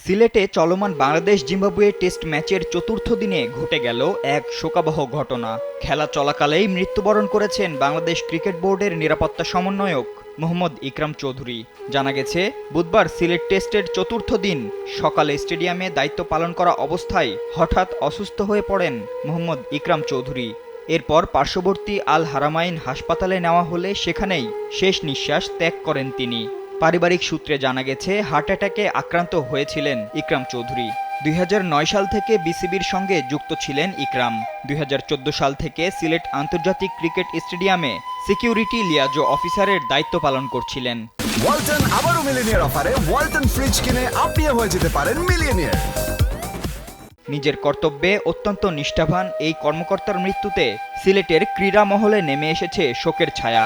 সিলেটে চলমান Bangladesh Zimbabwe test ম্যাচের চতুর্থ দিনে ঘটে গেল এক শোকাবহ ঘটনা। খেলা চলাকালেই মৃত্যুবরণ করেছেন বাংলাদেশ ক্রিকেট বোর্ডের নিরাপত্তা সমন্বয়ক মোহাম্মদ ইকরাম চৌধুরী। জানা গেছে, বুধবার সিলেট টেস্টের চতুর্থ দিন সকালে স্টেডিয়ামে দায়িত্ব পালন করা অবস্থায় হঠাৎ অসুস্থ হয়ে পড়েন মোহাম্মদ ইকরাম চৌধুরী। এরপর পার্শ্ববর্তী আল হারামাইন হাসপাতালে নেওয়া হলে সেখানেই শেষ নিঃশ্বাস ত্যাগ করেন তিনি। পারিবারিক সূত্রে জানা গেছে, হার্ট অ্যাটাকে আক্রান্ত হয়েছিলেন ইকরাম চৌধুরী। 2009 সাল থেকে বিসিবির সঙ্গে যুক্ত ছিলেন ইকরাম। 2014 সাল থেকে সিলেট আন্তর্জাতিক ক্রিকেট স্টেডিয়ামে সিকিউরিটি লিয়াজো অফিসারের দায়িত্ব পালন করছিলেন। ওয়ালটন আবারও মিলিয়নিয়ার অফারে ওয়ালটন ফ্রিজ কিনে আপনিও হয়ে যেতে পারেন মিলিয়নিয়ার। নিজের কর্তব্যে অত্যন্ত নিষ্ঠাবান এই কর্মকর্তার মৃত্যুতে সিলেটের ক্রীড়া মহলে নেমে এসেছে শোকের ছায়া।